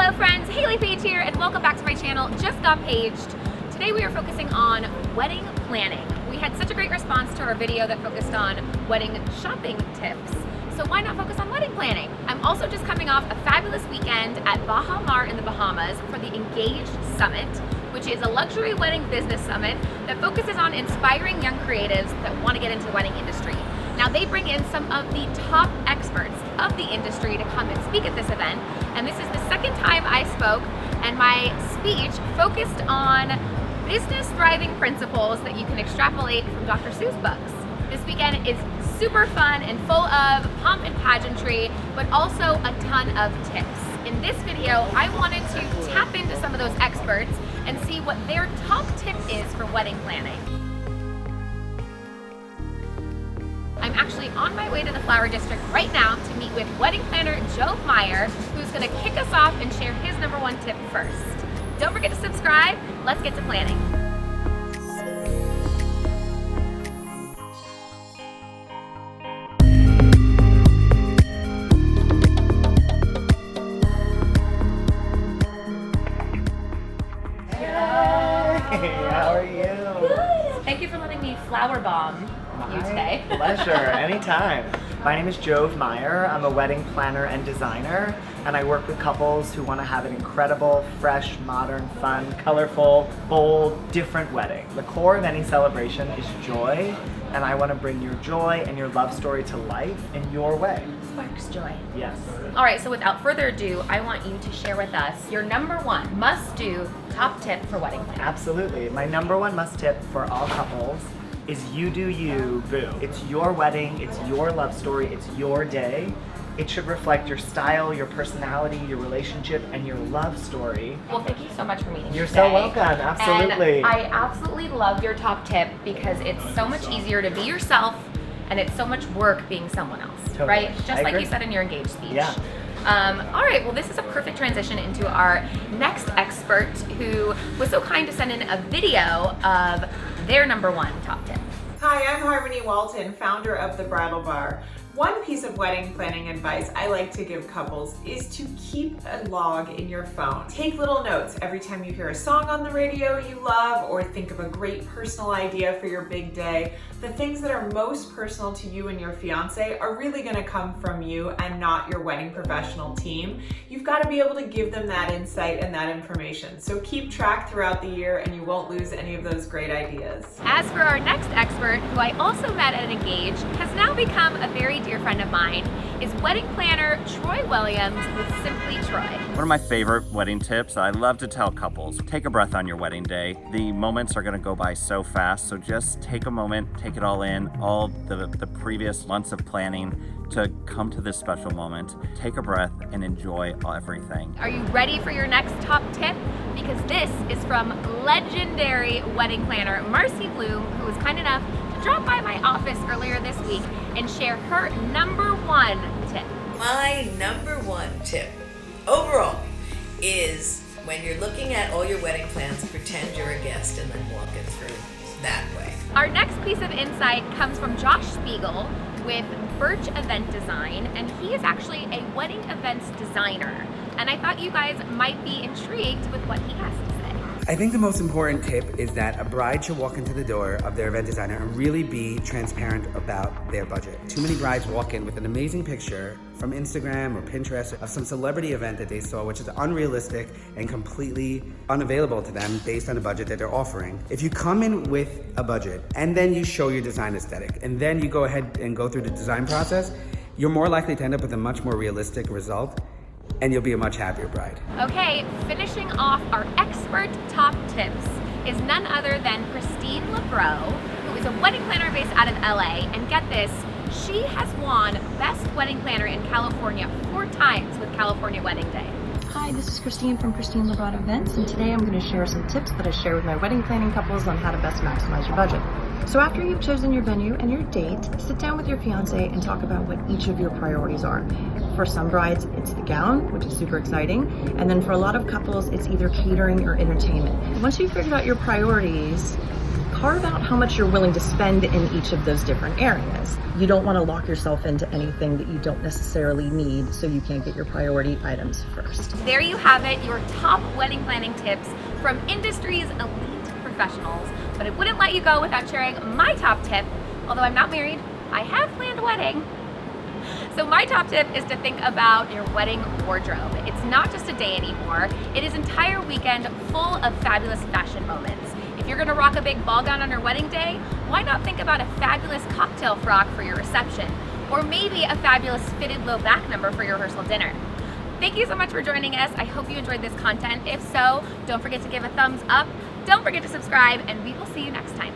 Hello friends, Hayley Paige here and welcome back to my channel, Just Got Paged. Today we are focusing on wedding planning. We had such a great response to our video that focused on wedding shopping tips. So why not focus on wedding planning? I'm also just coming off a fabulous weekend at Baha Mar in the Bahamas for the Engaged Summit, which is a luxury wedding business summit that focuses on inspiring young creatives that want to get into the wedding industry. Now they bring in some of the top experts of the industry to come and speak at this event, and this is the second time I spoke, and my speech focused on business thriving principles that you can extrapolate from Dr. Seuss books. This weekend is super fun and full of pomp and pageantry, but also a ton of tips. In this video, I wanted to tap into some of those experts and see what their top tip is for wedding planning. I'm actually on my way to the Flower District right now to meet with wedding planner Meyer, who's gonna kick us off and share his #1 tip first. Don't forget to subscribe. Let's get to planning. Hey, how are you? Good. Thank you for letting me flower bomb you today. Pleasure, anytime. My name is Meyer. I'm a wedding planner and designer, and I work with couples who want to have an incredible, fresh, modern, fun, colorful, bold, different wedding. The core of any celebration is joy, and I want to bring your joy and your love story to life in your way. Sparks joy. Yes. All right, so without further ado, I want you to share with us your #1 must-do top tip for wedding planning. Absolutely. My #1 must tip for all couples is you do you, boo. It's your wedding, it's your love story, it's your day. It should reflect your style, your personality, your relationship, and your love story. Well, thank you so much for meeting me You're today. so welcome, absolutely. And I absolutely love your top tip because it's so much easier to be yourself and it's so much work being someone else, Totally. right? Just I like agree. you said in your engaged speech. Yeah. All right, well this is a perfect transition into our next expert who was so kind to send in a video of their #1 top tip. Hi, I'm Walton, founder of the Bridal Bar. One piece of wedding planning advice I like to give couples is to keep a log in your phone. Take little notes every time you hear a song on the radio you love or think of a great personal idea for your big day. The things that are most personal to you and your fiance are really gonna come from you and not your wedding professional team. You've gotta be able to give them that insight and that information. So keep track throughout the year and you won't lose any of those great ideas. As for our next expert, who I also met at Engage, has now become a very dear friend of mine, is wedding planner Troy Williams with Simply Troy. One of my favorite wedding tips I love to tell couples, take a breath on your wedding day. The moments are gonna go by so fast, so just take a moment, take it all in, all the previous months of planning to come to this special moment. Take a breath and enjoy everything. Are you ready for your next top tip? Because this is from legendary wedding planner Marcy Blum, who was kind enough to drop by my office earlier this week and share her #1 tip. My #1 tip overall is when you're looking at all your wedding plans, pretend you're a guest and then walk it through that way. Our next piece of insight comes from Josh Spiegel with Birch Event Design, and he is actually a wedding events designer. And I thought you guys might be intrigued with what he has to say. I think the most important tip is that a bride should walk into the door of their event designer and really be transparent about their budget. Too many brides walk in with an amazing picture from Instagram or Pinterest of some celebrity event that they saw, which is unrealistic and completely unavailable to them based on the budget that they're offering. If you come in with a budget and then you show your design aesthetic and then you go ahead and go through the design process, you're more likely to end up with a much more realistic result and you'll be a much happier bride. Okay, finishing off our expert top tips is none other than Christine Lebrow, who is a wedding planner based out of LA, and get this, she has won Best Wedding Planner in California 4 times with California Wedding Day. Hi, this is Christine from Christine Lovato Events, and today I'm going to share some tips that I share with my wedding planning couples on how to best maximize your budget. So after you've chosen your venue and your date, sit down with your fiance and talk about what each of your priorities are. For some brides, it's the gown, which is super exciting, and then for a lot of couples, it's either catering or entertainment. Once you've figured out your priorities, carve out how much you're willing to spend in each of those different areas. You don't want to lock yourself into anything that you don't necessarily need, so you can't get your priority items first. There you have it, your top wedding planning tips from industry's elite professionals. But I wouldn't let you go without sharing my top tip. Although I'm not married, I have planned a wedding. So my top tip is to think about your wedding wardrobe. It's not just a day anymore. It is an entire weekend full of fabulous fashion moments. If you're gonna rock a big ball gown on your wedding day, why not think about a fabulous cocktail frock for your reception? Or maybe a fabulous fitted low back number for your rehearsal dinner. Thank you so much for joining us. I hope you enjoyed this content. If so, don't forget to give a thumbs up. Don't forget to subscribe, and we will see you next time.